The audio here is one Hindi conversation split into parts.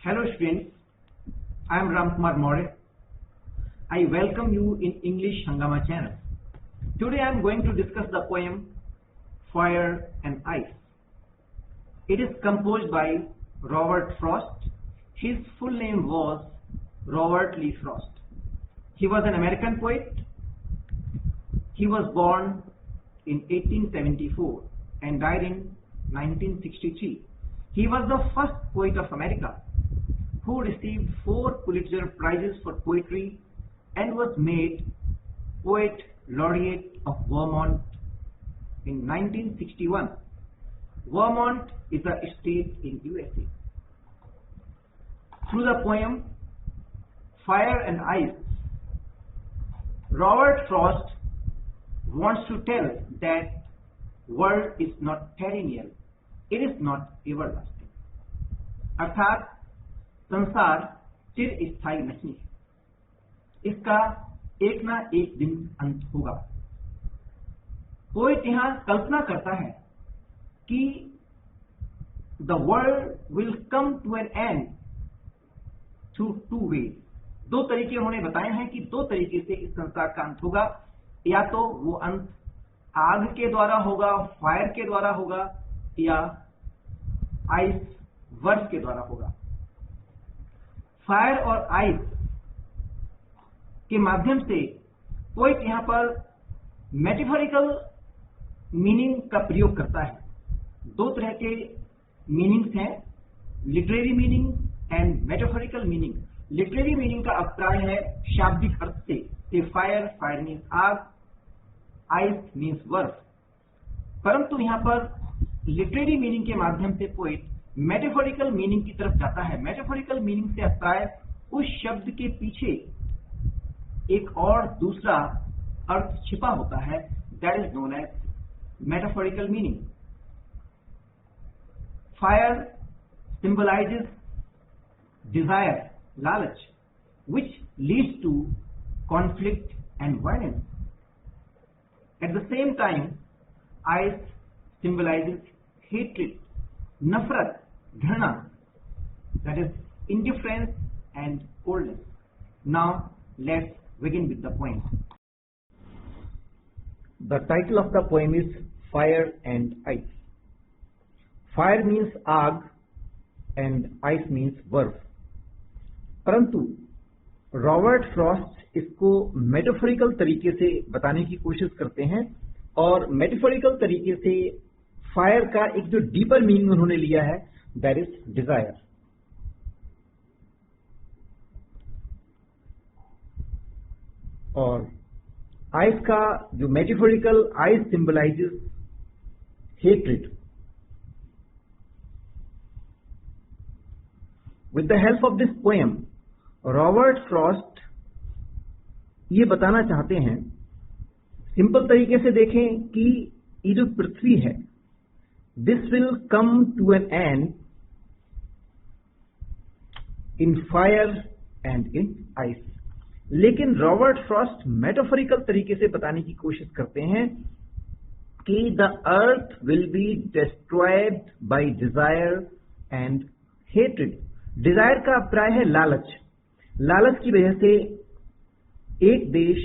Hello students, I am Ramkumar Maurya. I welcome you in English Hangama channel. Today I am going to discuss the poem Fire and Ice. It is composed by Robert Frost. His full name was Robert Lee Frost. He was an American poet. He was born in 1874 and died in 1963. He was the first poet of America who received 4 Pulitzer Prizes for poetry and was made Poet Laureate of Vermont in 1961. Vermont is a state in USA. Through the poem Fire and Ice, Robert Frost wants to tell that world is not perennial, it is not everlasting. अर्थात संसार चिरस्थायी नहीं है, इसका एक ना एक दिन अंत होगा। पोएट यहां कल्पना करता है कि the world will come to an end through 2 ways। 2 तरीके उन्होंने बताए हैं कि 2 तरीके से इस संसार का अंत होगा। या तो वो अंत आग के द्वारा होगा, फायर के द्वारा होगा, या आइस वर्ष के द्वारा होगा। फायर और आइस के माध्यम से पोएट यहां पर मेटाफोरिकल मीनिंग का प्रयोग करता है। 2 तरह के मीनिंग्स हैं, literary meaning and metaphorical meaning. Literary meaning का अभिप्राय है शाब्दिक अर्थ से फायर, फायर मीन्स आग, आइस मीन्स वर्ष। परंतु यहां पर लिटरेरी मीनिंग के माध्यम से पोएट मेटाफोरिकल मीनिंग की तरफ जाता है। मेटाफोरिकल मीनिंग से अभिप्राय उस शब्द के पीछे एक और दूसरा अर्थ छिपा होता है, that is known as metaphorical meaning. Fire symbolises desire, लालच, which leads to conflict and violence. At the same time, ice symbolizes hatred, nafrat, dharna, that is indifference and coldness. Now let's begin with the poem. The title of the poem is Fire and Ice. Fire means आग and ice means बर्फ। परंतु रॉबर्ट फ्रॉस्ट इसको मेटाफोरिकल तरीके से बताने की कोशिश करते हैं और मेटाफोरिकल तरीके से फायर का एक जो डीपर मीनिंग उन्होंने लिया है, दैट इज डिजायर। और आइस का जो metaphorical, ice symbolizes hatred. With the help of this poem Robert Frost ये बताना चाहते हैं, सिंपल तरीके से देखें कि ये जो पृथ्वी है, this will come to an end in fire and in ice. लेकिन रॉबर्ट फ्रॉस्ट मेटाफोरिकल तरीके से बताने की कोशिश करते हैं कि the earth will be destroyed by desire and hatred. Desire का अभिप्राय है लालच। लालच की वजह से एक देश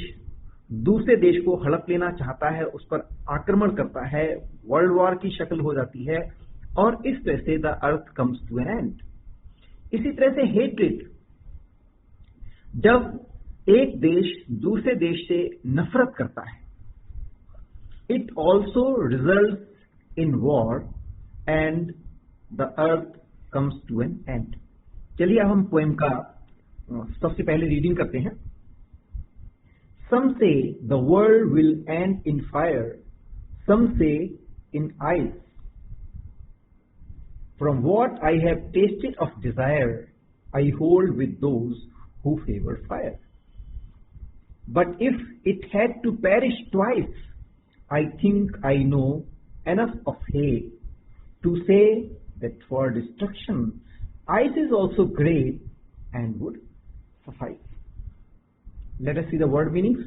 दूसरे देश को हड़प लेना चाहता है, उस पर आक्रमण करता है, वर्ल्ड वॉर की शक्ल हो जाती है और इस तरह से the earth comes to an end. इसी तरह से हेट्रेड, जब एक देश दूसरे देश से नफरत करता है, it also results in war and the earth comes to an end. चलिए अब हम पोएम का सबसे पहले रीडिंग करते हैं। Some say the world will end in fire, some say in ice. From what I have tasted of desire, I hold with those who favor fire. But if it had to perish twice, I think I know enough of hate to say that for destruction, ice is also great and would suffice. Let us see the word meanings.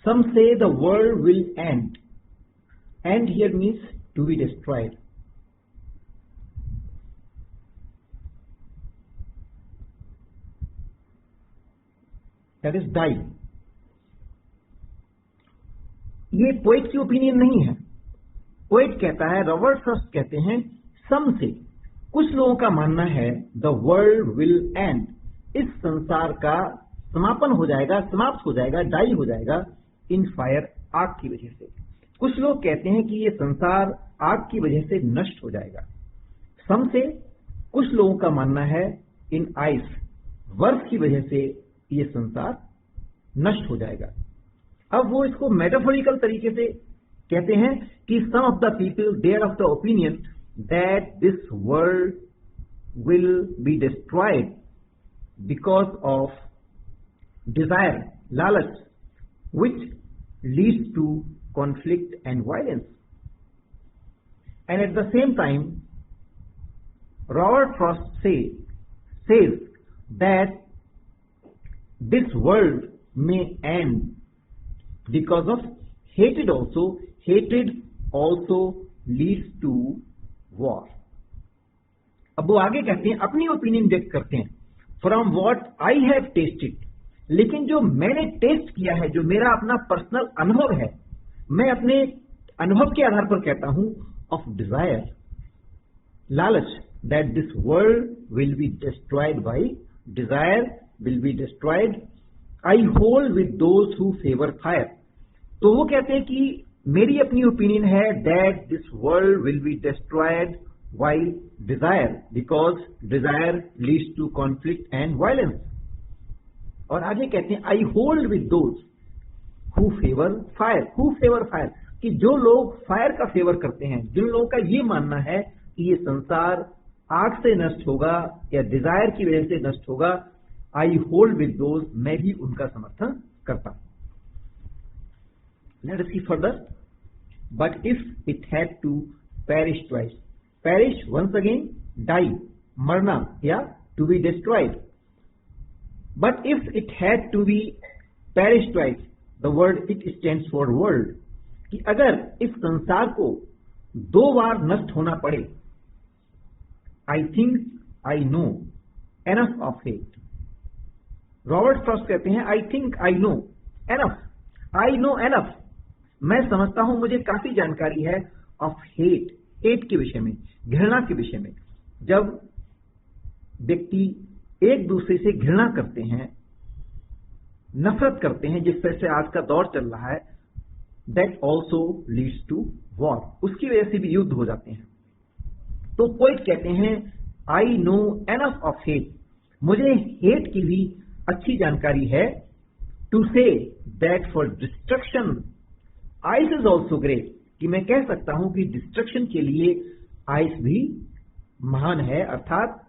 Some say the world will end. End here means to be destroyed. That is die. ये पोएट की ओपिनियन नहीं है। पोएट कहता है, रॉबर्ट फ्रॉस्ट कहते हैं, सम से, कुछ लोगों का मानना है, द वर्ल्ड विल एंड, इस संसार का समापन हो जाएगा, समाप्त हो जाएगा, डाई हो जाएगा, इन फायर, आग की वजह से। कुछ लोग कहते हैं कि ये संसार आग की वजह से नष्ट हो जाएगा। सम से, कुछ लोगों का मानना है, इन आइस, बर्फ की वजह से ये संसार नष्ट हो जाएगा। अब वो इसको मेटाफोरिकल तरीके से कहते हैं कि some of the people they are of the opinion that this world will be destroyed because of desire, लालच, which leads to conflict and violence. And at the same time, Robert Frost says that this world may end because of hatred also. Hatred also leads to war. अब वो आगे कहते हैं, अपनी ओपिनियन व्यक्त करते हैं, from what I have tested, लेकिन जो मैंने टेस्ट किया है, जो मेरा अपना पर्सनल अनुभव है, मैं अपने अनुभव के आधार पर कहता हूं, ऑफ डिजायर, लालच, that this world will be destroyed by desire, will be destroyed, I hold with those who favour fire. तो वो कहते हैं कि मेरी अपनी ओपिनियन है that this world will be destroyed while desire, because desire leads to conflict and violence. और आगे कहते हैं, I hold with those who favour fire, who favour fire, कि जो लोग फायर का फेवर करते हैं, जिन लोगों का ये मानना है कि ये संसार आग से नष्ट होगा या डिजायर की वजह से नष्ट होगा, आई होल्ड विद दोज, मैं भी उनका समर्थन करता हूं। Let us see further, but if it had to perish twice, perish once again, die, मरना या to be destroyed. But if it had to be perish twice, the word it stands for world, कि अगर इस संसार को दो बार नष्ट होना पड़े, I think I know enough of it. Robert Frost कहते हैं, I think I know enough, I know enough, मैं समझता हूं, मुझे काफी जानकारी है, of hate, hate के विषय में, घृणा के विषय में। जब व्यक्ति एक दूसरे से घृणा करते हैं, नफरत करते हैं, जिस तरह से आज का दौर चल रहा है, that also leads to war, उसकी वजह से भी युद्ध हो जाते हैं। तो पोएट कहते हैं, I know enough of hate, मुझे हेट की भी अच्छी जानकारी है, to say that for destruction ice is also great, कि मैं कह सकता हूं कि डिस्ट्रक्शन के लिए आइस भी महान है, अर्थात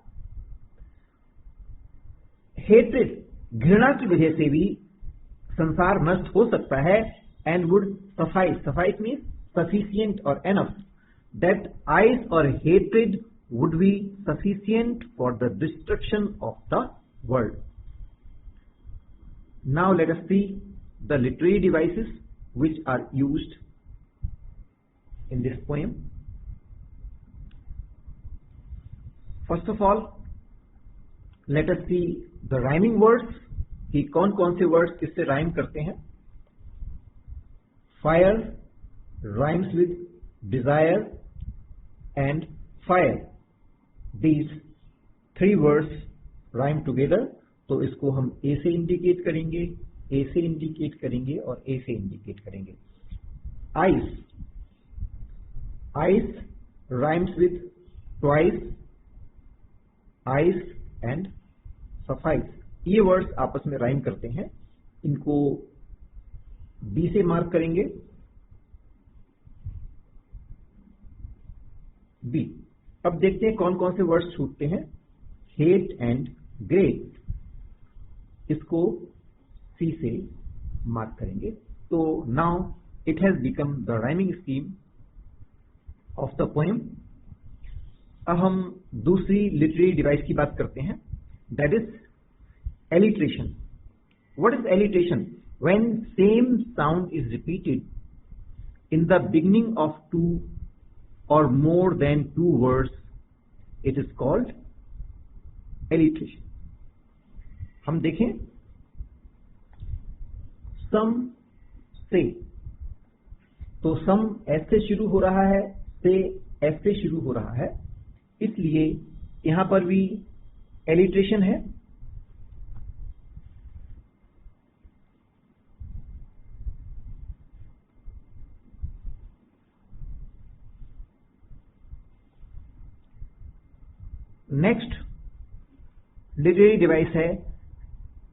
हेट्रेड, घृणा की वजह से भी संसार नष्ट हो सकता है, and would suffice, suffice means sufficient और एनफ, दैट आइस और hatred would be sufficient for the destruction of the world. Now let us see the literary devices which are used in this poem. First of all, let us see the rhyming words, कि कौन कौन से वर्ड्स किससे राइम करते हैं। Fire rhymes with desire and fire, these three words rhyme together, तो इसको हम ए से इंडिकेट करेंगे, ए से इंडिकेट करेंगे और ए से इंडिकेट करेंगे। Ice, ice rhymes with twice, ice and suffice, ये वर्ड्स आपस में राइम करते हैं, इनको बी से मार्क करेंगे। बी। अब देखते हैं कौन कौन से वर्ड्स छूटते हैं। हेट एंड ग्रेट, इसको सी से मार्क करेंगे। तो now it has become the rhyming scheme of the poem. अब हम दूसरी लिटरेरी डिवाइस की बात करते हैं, that is alliteration. What is alliteration? When same sound is repeated in the beginning of two और more than two words, it is called alliteration. हम देखें, सम से। तो सम एस से शुरू हो रहा है, से एस से शुरू हो रहा है, इसलिए यहां पर भी एलिट्रेशन है। नेक्स्ट लिटरेरी डिवाइस है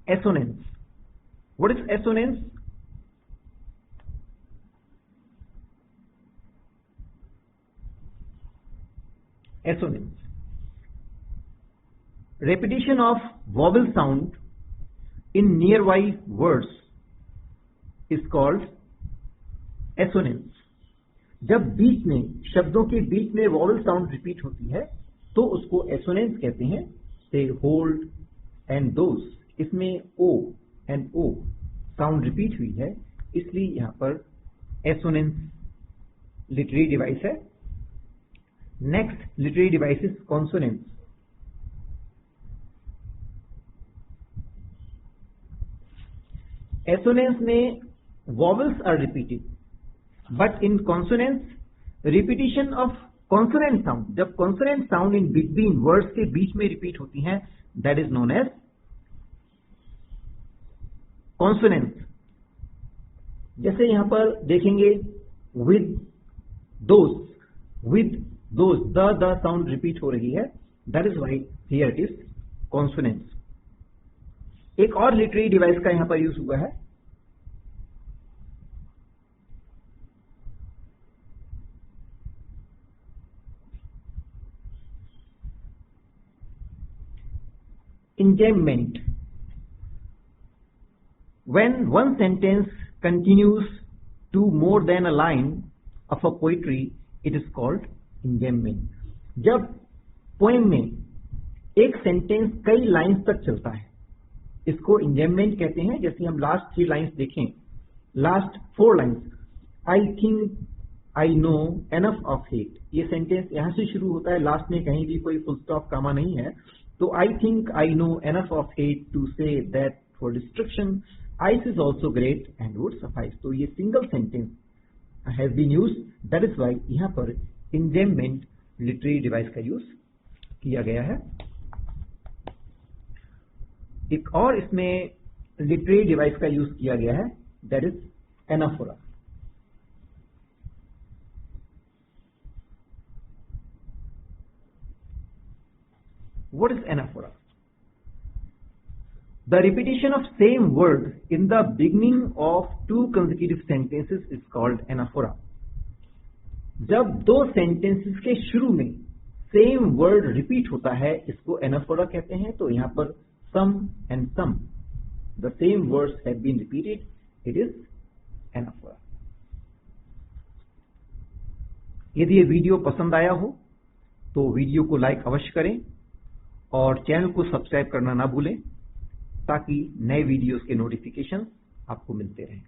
assonance. What is assonance? Assonance, repetition of vowel sound in nearby words is called assonance। जब बीच में, शब्दों के बीच में vowel sound रिपीट होती है तो उसको assonance कहते हैं। से hold and those, इसमें o and o sound repeat हुई है, इसलिए यहां पर assonance लिटरेरी डिवाइस है। Next literary device is consonance. Assonance में vowels are repeated, but in consonance, repetition of consonant sound, जब consonant sound in between words के बीच में repeat होती हैं, that is known as consonance। जैसे यहां पर देखेंगे with those, the sound repeat हो रही है, that is why here it is consonance। एक और लिटरेरी डिवाइस का यहां पर यूज हुआ है, enjambment। When one sentence continues to more than a line of a poetry, it is called enjambment। जब पोएम में एक सेंटेंस कई लाइंस तक चलता है, इसको इंजैम्बमेंट कहते हैं। जैसे हम लास्ट 3 लाइंस देखें, last 4 lines, I think I know enough of hate, ये सेंटेंस यहां से शुरू होता है, लास्ट में कहीं भी कोई फुल स्टॉप कामा नहीं है। तो I think I know enough of hate to say that for destruction ice is also great and would suffice. तो ये single sentence has been use, that is why यहां पर इंजैम्बमेंट लिटरेरी डिवाइस का यूज किया गया है। एक और इसमें लिटरेरी डिवाइस का यूज किया गया है, that is anaphora. What is anaphora? The repetition of same word in the beginning of 2 consecutive sentences is called anaphora. जब 2 सेंटेंसेस के शुरू में सेम वर्ड रिपीट होता है, इसको एनाफोरा कहते हैं। तो यहां पर some and some, the same words have been repeated, it is anaphora। यदि ये वीडियो पसंद आया हो तो वीडियो को लाइक अवश्य करें और चैनल को सब्सक्राइब करना ना भूलें, ताकि नए वीडियोस के नोटिफिकेशन आपको मिलते रहें।